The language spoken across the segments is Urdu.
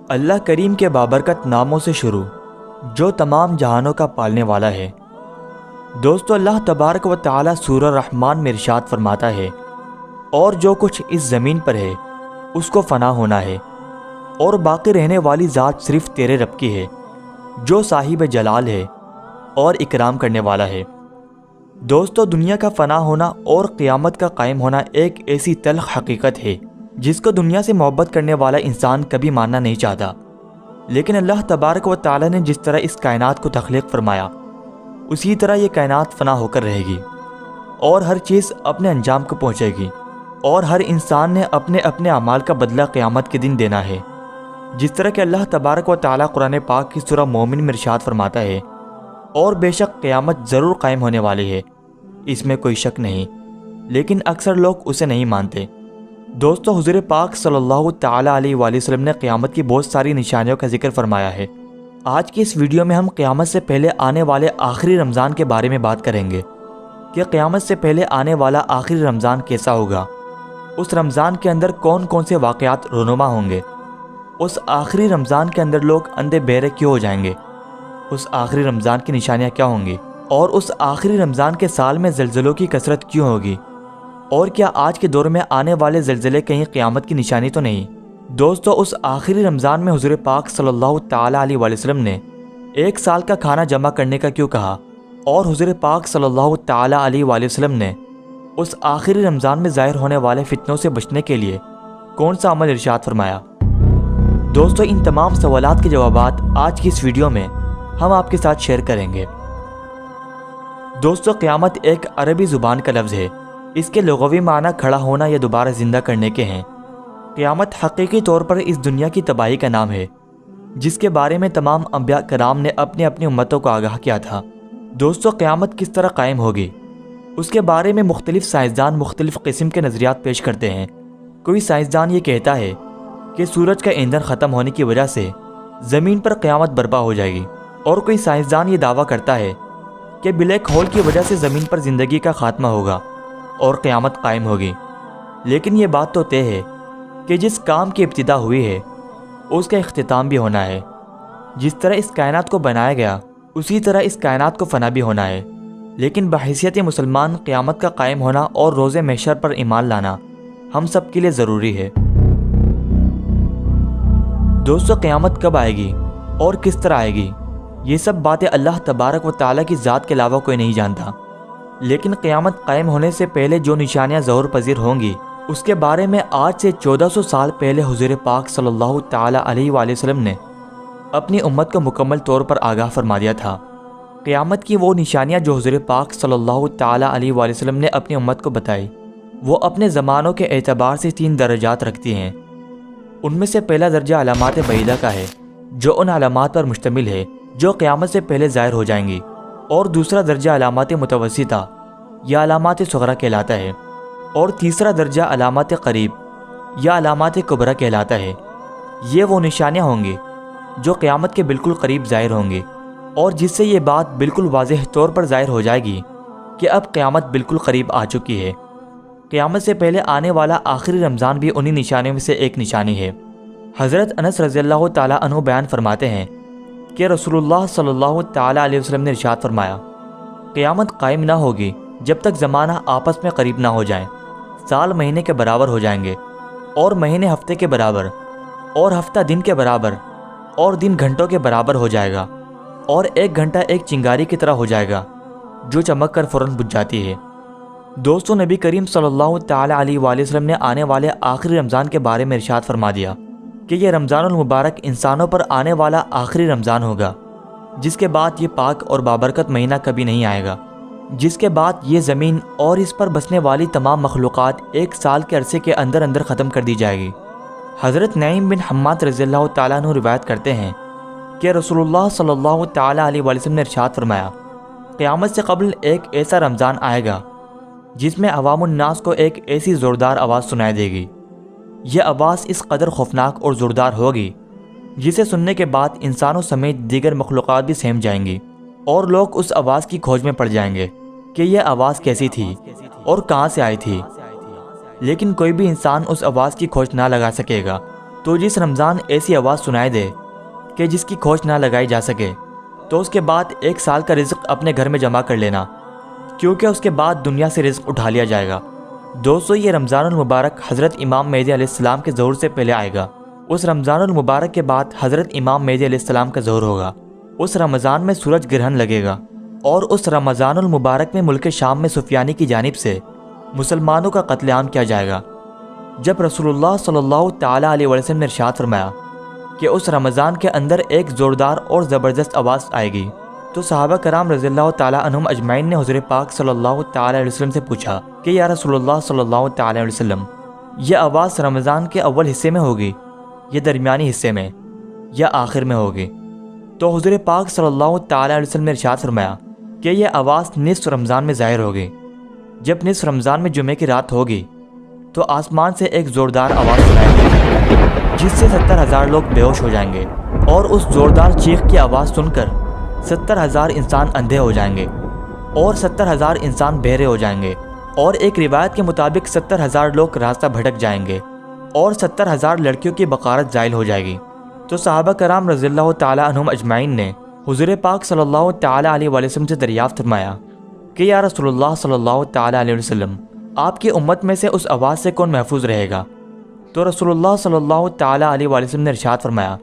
اللہ کریم کے بابرکت ناموں سے شروع جو تمام جہانوں کا پالنے والا ہے۔ دوستو، اللہ تبارک و تعالی سورہ رحمان میں ارشاد فرماتا ہے، اور جو کچھ اس زمین پر ہے اس کو فنا ہونا ہے، اور باقی رہنے والی ذات صرف تیرے رب کی ہے جو صاحب جلال ہے اور اکرام کرنے والا ہے۔ دوستو، دنیا کا فنا ہونا اور قیامت کا قائم ہونا ایک ایسی تلخ حقیقت ہے جس کو دنیا سے محبت کرنے والا انسان کبھی ماننا نہیں چاہتا، لیکن اللہ تبارک و تعالی نے جس طرح اس کائنات کو تخلیق فرمایا اسی طرح یہ کائنات فنا ہو کر رہے گی، اور ہر چیز اپنے انجام کو پہنچے گی، اور ہر انسان نے اپنے اپنے اعمال کا بدلہ قیامت کے دن دینا ہے۔ جس طرح کہ اللہ تبارک و تعالی قرآن پاک کی سورہ مومن میں ارشاد فرماتا ہے، اور بے شک قیامت ضرور قائم ہونے والی ہے، اس میں کوئی شک نہیں، لیکن اکثر لوگ اسے نہیں مانتے۔ دوستو، حضور پاک صلی اللہ تعالی علیہ وآلہ وسلم نے قیامت کی بہت ساری نشانیوں کا ذکر فرمایا ہے۔ آج کی اس ویڈیو میں ہم قیامت سے پہلے آنے والے آخری رمضان کے بارے میں بات کریں گے کہ قیامت سے پہلے آنے والا آخری رمضان کیسا ہوگا، اس رمضان کے اندر کون کون سے واقعات رونما ہوں گے، اس آخری رمضان کے اندر لوگ اندھے بہرے کیوں ہو جائیں گے، اس آخری رمضان کی نشانیاں کیا ہوں گی، اور اس آخری رمضان کے سال میں زلزلوں کی کثرت کیوں ہوگی، اور کیا آج کے دور میں آنے والے زلزلے کہیں قیامت کی نشانی تو نہیں۔ دوستو، اس آخری رمضان میں حضور پاک صلی اللہ تعالی علیہ وآلہ وسلم نے ایک سال کا کھانا جمع کرنے کا کیوں کہا، اور حضور پاک صلی اللہ تعالی علیہ وآلہ وسلم نے اس آخری رمضان میں ظاہر ہونے والے فتنوں سے بچنے کے لیے کون سا عمل ارشاد فرمایا۔ دوستو، ان تمام سوالات کے جوابات آج کی اس ویڈیو میں ہم آپ کے ساتھ شیئر کریں گے۔ دوستو، قیامت ایک عربی زبان کا لفظ ہے، اس کے لغوی معنی کھڑا ہونا یا دوبارہ زندہ کرنے کے ہیں۔ قیامت حقیقی طور پر اس دنیا کی تباہی کا نام ہے جس کے بارے میں تمام انبیاء کرام نے اپنی اپنی امتوں کو آگاہ کیا تھا۔ دوستو، قیامت کس طرح قائم ہوگی اس کے بارے میں مختلف سائنسدان مختلف قسم کے نظریات پیش کرتے ہیں۔ کوئی سائنسدان یہ کہتا ہے کہ سورج کا ایندھن ختم ہونے کی وجہ سے زمین پر قیامت برپا ہو جائے گی، اور کوئی سائنسدان یہ دعویٰ کرتا ہے کہ بلیک ہول کی وجہ سے زمین پر زندگی کا خاتمہ ہوگا اور قیامت قائم ہوگی۔ لیکن یہ بات تو طے ہے کہ جس کام کی ابتدا ہوئی ہے اس کا اختتام بھی ہونا ہے۔ جس طرح اس کائنات کو بنایا گیا اسی طرح اس کائنات کو فنا بھی ہونا ہے، لیکن بحیثیت مسلمان قیامت کا قائم ہونا اور روز محشر پر ایمان لانا ہم سب کے لیے ضروری ہے۔ دوستو، قیامت کب آئے گی اور کس طرح آئے گی، یہ سب باتیں اللہ تبارک و تعالیٰ کی ذات کے علاوہ کوئی نہیں جانتا، لیکن قیامت قائم ہونے سے پہلے جو نشانیاں ظہور پذیر ہوں گی اس کے بارے میں آج سے 1400 سال پہلے حضور پاک صلی اللہ تعالی علیہ وآلہ وسلم نے اپنی امت کو مکمل طور پر آگاہ فرما دیا تھا۔ قیامت کی وہ نشانیاں جو حضور پاک صلی اللہ تعالی علیہ وآلہ وسلم نے اپنی امت کو بتائی وہ اپنے زمانوں کے اعتبار سے 3 درجات رکھتی ہیں۔ ان میں سے پہلا درجہ علامات بعیدہ کا ہے جو ان علامات پر مشتمل ہے جو قیامت سے پہلے ظاہر ہو جائیں گی، اور دوسرا درجہ علامات متوسطہ یا علامات صغرا کہلاتا ہے، اور تیسرا درجہ علامات قریب یا علامات کبریٰ کہلاتا ہے۔ یہ وہ نشانیاں ہوں گی جو قیامت کے بالکل قریب ظاہر ہوں گی، اور جس سے یہ بات بالکل واضح طور پر ظاہر ہو جائے گی کہ اب قیامت بالکل قریب آ چکی ہے۔ قیامت سے پہلے آنے والا آخری رمضان بھی انہی نشانیوں میں سے ایک نشانی ہے۔ حضرت انس رضی اللہ تعالیٰ عنہ بیان فرماتے ہیں کہ رسول اللہ صلی اللہ تعالیٰ علیہ وسلم نے ارشاد فرمایا، قیامت قائم نہ ہوگی جب تک زمانہ آپس میں قریب نہ ہو جائیں۔ سال مہینے کے برابر ہو جائیں گے، اور مہینے ہفتے کے برابر، اور ہفتہ دن کے برابر، اور دن گھنٹوں کے برابر ہو جائے گا، اور ایک گھنٹہ ایک چنگاری کی طرح ہو جائے گا جو چمک کر فوراً بجھ جاتی ہے۔ دوستو، نبی کریم صلی اللہ تعالی علیہ وآلہ وسلم نے آنے والے آخری رمضان کے بارے میں ارشاد فرما دیا کہ یہ رمضان المبارک انسانوں پر آنے والا آخری رمضان ہوگا، جس کے بعد یہ پاک اور بابرکت مہینہ کبھی نہیں آئے گا، جس کے بعد یہ زمین اور اس پر بسنے والی تمام مخلوقات 1 سال کے عرصے کے اندر اندر ختم کر دی جائے گی۔ حضرت نعیم بن حماد رضی اللہ تعالیٰ عنہ روایت کرتے ہیں کہ رسول اللہ صلی اللہ تعالیٰ علیہ وآلہ وسلم نے ارشاد فرمایا، قیامت سے قبل ایک ایسا رمضان آئے گا جس میں عوام الناس کو ایک ایسی زوردار آواز سنائی دے گی۔ یہ آواز اس قدر خوفناک اور زوردار ہوگی جسے سننے کے بعد انسانوں سمیت دیگر مخلوقات بھی سہم جائیں گی، اور لوگ اس آواز کی کھوج میں پڑ جائیں گے کہ یہ آواز کیسی تھی اور کہاں سے آئی تھی، لیکن کوئی بھی انسان اس آواز کی کھوج نہ لگا سکے گا تو جس رمضان ایسی آواز سنائی دے کہ جس کی کھوج نہ لگائی جا سکے، تو اس کے بعد 1 سال کا رزق اپنے گھر میں جمع کر لینا، کیونکہ اس کے بعد دنیا سے رزق اٹھا لیا جائے گا۔ دوستو، یہ رمضان المبارک حضرت امام مہدی علیہ السلام کے ظہور سے پہلے آئے گا۔ اس رمضان المبارک کے بعد حضرت امام مہدی علیہ السلام کا ظہور ہوگا۔ اس رمضان میں سورج گرہن لگے گا، اور اس رمضان المبارک میں ملک شام میں سفیانی کی جانب سے مسلمانوں کا قتل عام کیا جائے گا۔ جب رسول اللہ صلی اللہ تعالیٰ علیہ وسلم نے ارشاد فرمایا کہ اس رمضان کے اندر ایک زوردار اور زبردست آواز آئے گی، تو صحابہ کرام رضی اللہ تعالیٰ عنہم اجمعین نے حضور پاک صلی اللہ تعالیٰ علیہ وسلم سے پوچھا کہ یا رسول اللہ صلی اللہ تعالیٰ علیہ وسلم، یہ آواز رمضان کے اول حصے میں ہوگی، یا درمیانی حصے میں، یا آخر میں ہوگی؟ تو حضور پاک صلی اللہ تعالیٰ علیہ وسلم نے ارشاد فرمایا کہ یہ آواز نصف رمضان میں ظاہر ہوگی۔ جب نصف رمضان میں جمعے کی رات ہوگی تو آسمان سے ایک زوردار آواز سنائی دے گی، جس سے 70,000 لوگ بے ہوش ہو جائیں گے، اور اس زوردار چیخ کی آواز سن کر 70,000 انسان اندھے ہو جائیں گے، اور 70,000 انسان بہرے ہو جائیں گے، اور ایک روایت کے مطابق 70,000 لوگ راستہ بھٹک جائیں گے، اور 70,000 لڑکیوں کی بقارت زائل ہو جائے گی۔ تو صحابہ کرام رضی اللہ تعالیٰ عنہم اجمعین نے حضور پاک صلی اللہ تعالیٰ علیہ وسلم سے دریافت فرمایا کہ یا رسول اللہ صلی اللہ تعالیٰ علیہ وسلم، آپ کی امت میں سے اس آواز سے کون محفوظ رہے گا؟ تو رسول اللہ صلی اللہ تعالیٰ علیہ وسلم نے ارشاد فرمایا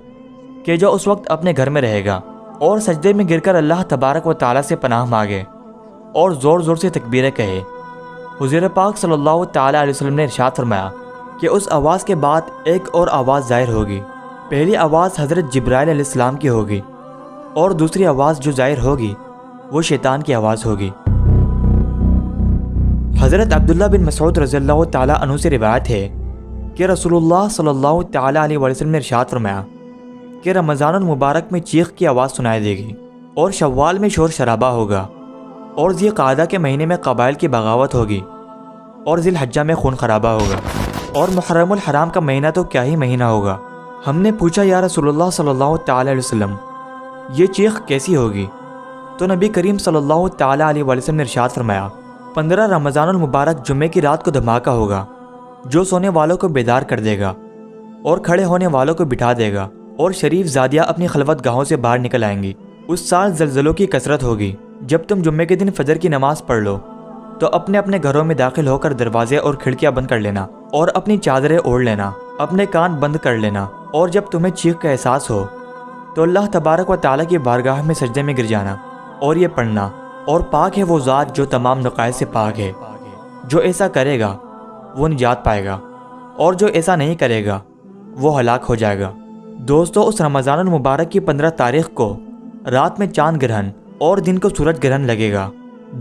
کہ جو اس وقت اپنے گھر میں رہے گا اور سجدے میں گر کر اللہ تبارک و تعالیٰ سے پناہ مانگے اور زور زور سے تکبیریں کہے۔ حضور پاک صلی اللہ تعالیٰ علیہ وسلم نے ارشاد فرمایا کہ اس آواز کے بعد ایک اور آواز ظاہر ہوگی۔ پہلی آواز حضرت جبرائیل علیہ السلام کی ہوگی، اور دوسری آواز جو ظاہر ہوگی وہ شیطان کی آواز ہوگی۔ حضرت عبداللہ بن مسعود رضی اللہ تعالیٰ عنہ سے روایت ہے کہ رسول اللہ صلی اللہ تعالیٰ علیہ وسلم نے ارشاد فرمایا کہ رمضان المبارک میں چیخ کی آواز سنائی دے گی، اور شوال میں شور شرابہ ہوگا، اور ذی قعدہ کے مہینے میں قبائل کی بغاوت ہوگی، اور ذی الحجہ میں خون خرابہ ہوگا، اور محرم الحرام کا مہینہ تو کیا ہی مہینہ ہوگا۔ ہم نے پوچھا یا رسول اللہ صلی اللہ تعالیٰ علیہ وسلم، یہ چیخ کیسی ہوگی؟ تو نبی کریم صلی اللہ تعالیٰ علیہ وسلم نے ارشاد فرمایا 15 رمضان المبارک جمعے کی رات کو دھماکہ ہوگا، جو سونے والوں کو بیدار کر دے گا، اور کھڑے ہونے والوں کو بٹھا دے گا، اور شریف زادیاں اپنی خلوت گاہوں سے باہر نکل آئیں گی۔ اس سال زلزلوں کی کثرت ہوگی۔ جب تم جمعے کے دن فجر کی نماز پڑھ لو تو اپنے اپنے گھروں میں داخل ہو کر دروازے اور کھڑکیاں بند کر لینا، اور اپنی چادریں اوڑھ لینا، اپنے کان بند کر لینا، اور جب تمہیں چیخ کا احساس ہو تو اللہ تبارک و تعالیٰ کی بارگاہ میں سجدے میں گر جانا، اور یہ پڑھنا، اور پاک ہے وہ ذات جو تمام نقائص سے پاک ہے۔ جو ایسا کرے گا وہ نجات پائے گا، اور جو ایسا نہیں کرے گا وہ ہلاک ہو جائے گا۔ دوستو، اس رمضان المبارک کی 15 تاریخ کو رات میں چاند گرہن اور دن کو سورج گرہن لگے گا۔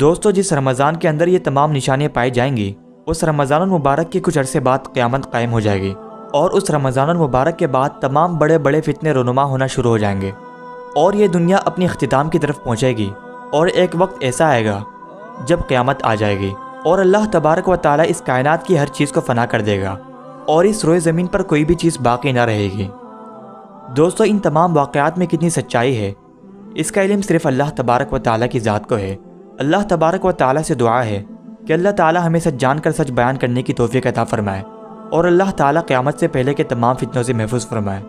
دوستو، جس رمضان کے اندر یہ تمام نشانیاں پائی جائیں گی، اس رمضان المبارک کے کچھ عرصے بعد قیامت قائم ہو جائے گی، اور اس رمضان المبارک کے بعد تمام بڑے بڑے فتنے رونما ہونا شروع ہو جائیں گے، اور یہ دنیا اپنی اختتام کی طرف پہنچے گی، اور ایک وقت ایسا آئے گا جب قیامت آ جائے گی، اور اللہ تبارک و تعالیٰ اس کائنات کی ہر چیز کو فنا کر دے گا، اور اس روئے زمین پر کوئی بھی چیز باقی نہ رہے گی۔ دوستو، ان تمام واقعات میں کتنی سچائی ہے، اس کا علم صرف اللہ تبارک و تعالیٰ کی ذات کو ہے۔ اللہ تبارک و تعالیٰ سے دعا ہے کہ اللہ تعالیٰ ہمیں سچ جان کر سچ بیان کرنے کی توفیق عطا فرمائے، اور اللہ تعالیٰ قیامت سے پہلے کے تمام فتنوں سے محفوظ فرمائے۔